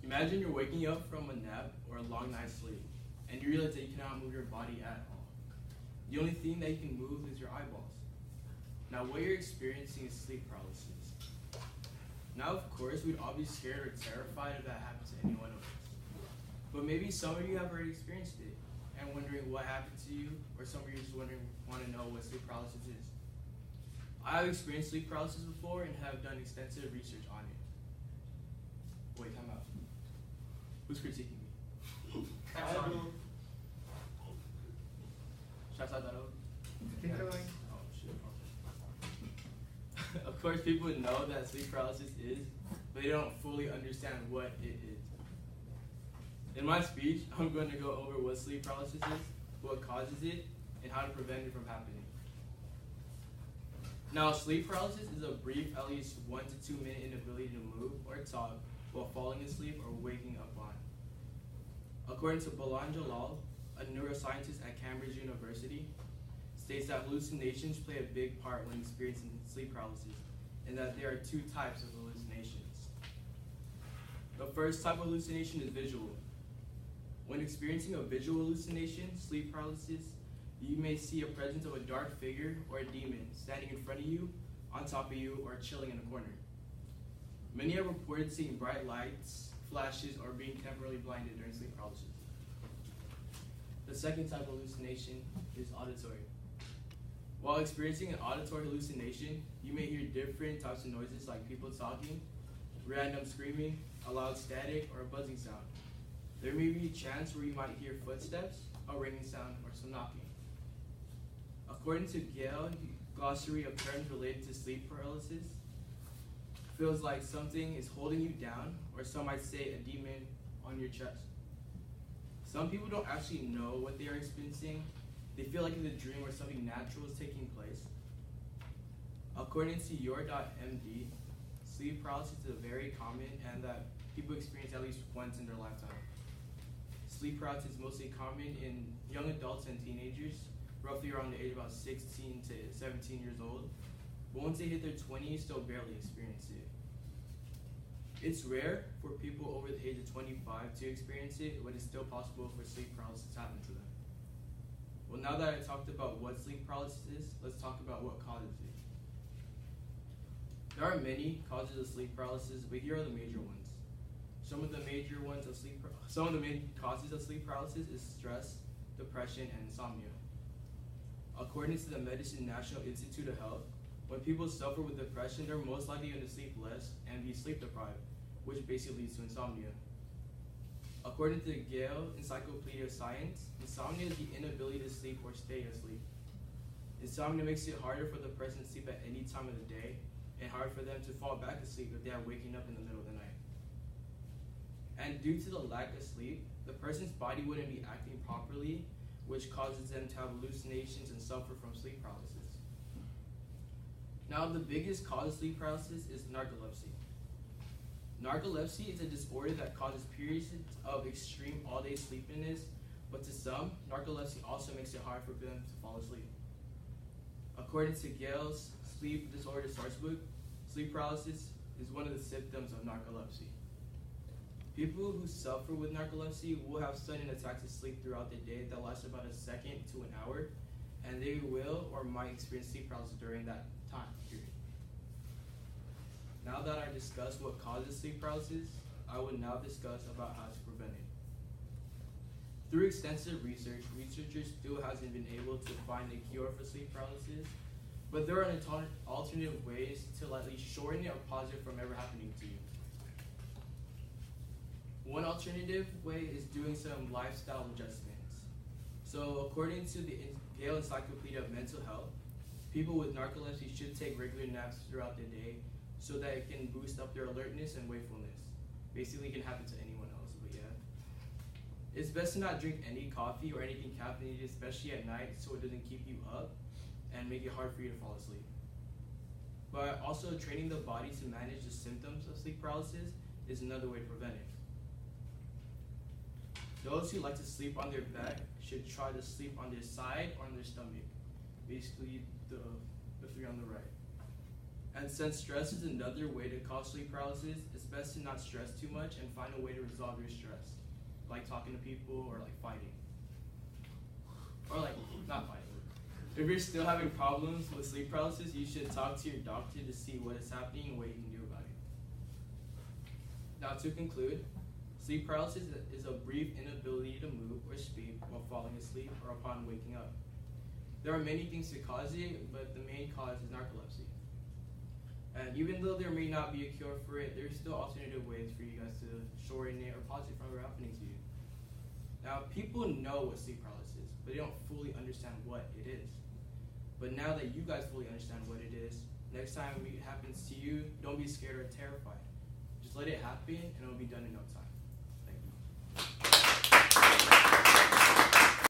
Imagine you're waking up from a nap or a long night's sleep, and you realize that you cannot move your body at all. The only thing that you can move is your eyeballs. Now, what you're experiencing is sleep paralysis. Now, of course, we'd all be scared or terrified if that happened to any one of us. But maybe some of you have already experienced it and wondering what happened to you, or some of you just want to know what sleep paralysis is. I have experienced sleep paralysis before and have done extensive research on it. Wait, time out. Who's critiquing me? I do. Should I start that over? Keep going. Oh, shit. Of course, people know that sleep paralysis is, but they don't fully understand what it is. In my speech, I'm going to go over what sleep paralysis is, what causes it, and how to prevent it from happening. Now, sleep paralysis is a brief, at least 1 to 2 minute inability to move or talk while falling asleep or waking up on. According to Balan Jalal, a neuroscientist at Cambridge University, states that hallucinations play a big part when experiencing sleep paralysis, and that there are 2 types of hallucinations. The first type of hallucination is visual. When experiencing a visual hallucination, sleep paralysis, you may see a presence of a dark figure or a demon standing in front of you, on top of you, or chilling in a corner. Many have reported seeing bright lights, flashes, or being temporarily blinded during sleep paralysis. The second type of hallucination is auditory. While experiencing an auditory hallucination, you may hear different types of noises like people talking, random screaming, a loud static, or a buzzing sound. There may be chants where you might hear footsteps, a ringing sound, or some knocking. According to Gale, glossary of terms related to sleep paralysis, feels like something is holding you down, or some might say a demon on your chest. Some people don't actually know what they are experiencing. They feel like it's a dream or something natural is taking place. According to your.md, sleep paralysis is very common and that people experience at least once in their lifetime. Sleep paralysis is mostly common in young adults and teenagers, roughly around the age of about 16 to 17 years old. But once they hit their 20s, they'll barely experience it. It's rare for people over the age of 25 to experience it, but it's still possible for sleep paralysis to happen to them. Well, now that I talked about what sleep paralysis is, let's talk about what causes it. There are many causes of sleep paralysis, but here are the major ones. Some of the main causes of sleep paralysis is stress, depression, and insomnia. According to the Medicine National Institute of Health, when people suffer with depression, they're most likely going to sleep less and be sleep deprived, which basically leads to insomnia. According to the Gale Encyclopedia of Science, insomnia is the inability to sleep or stay asleep. Insomnia makes it harder for the person to sleep at any time of the day and hard for them to fall back asleep if they are waking up in the middle of the night. And due to the lack of sleep, the person's body wouldn't be acting properly, which causes them to have hallucinations and suffer from sleep paralysis. Now, the biggest cause of sleep paralysis is narcolepsy. Narcolepsy is a disorder that causes periods of extreme all-day sleepiness, but to some, narcolepsy also makes it hard for them to fall asleep. According to Gale's sleep disorder sourcebook, sleep paralysis is one of the symptoms of narcolepsy. People who suffer with narcolepsy will have sudden attacks of sleep throughout the day that last about a second to an hour, and they will or might experience sleep paralysis during that time period. Now that I discussed what causes sleep paralysis, I will now discuss about how to prevent it. Through extensive research, researchers still hasn't been able to find a cure for sleep paralysis, but there are alternative ways to at least shorten it or pause it from ever happening to you. One alternative way is doing some lifestyle adjustments. So according to the Gale Encyclopedia of Mental Health, people with narcolepsy should take regular naps throughout the day so that it can boost up their alertness and wakefulness. Basically, it can happen to anyone else, but yeah. It's best to not drink any coffee or anything caffeinated, especially at night, so it doesn't keep you up and make it hard for you to fall asleep. But also, training the body to manage the symptoms of sleep paralysis is another way to prevent it. Those who like to sleep on their back should try to sleep on their side or on their stomach, basically the three on the right. And since stress is another way to cause sleep paralysis, it's best to not stress too much and find a way to resolve your stress, like talking to people or like fighting. Or like not fighting. If you're still having problems with sleep paralysis, you should talk to your doctor to see what is happening and what you can do about it. Now to conclude, sleep paralysis is a brief inability to move or speak while falling asleep or upon waking up. There are many things to cause it, but the main cause is narcolepsy. And even though there may not be a cure for it, there's still alternative ways for you guys to shorten it or pause it from happening to you. Now, people know what sleep paralysis is, but they don't fully understand what it is. But now that you guys fully understand what it is, next time it happens to you, don't be scared or terrified. Just let it happen and it'll be done in no time.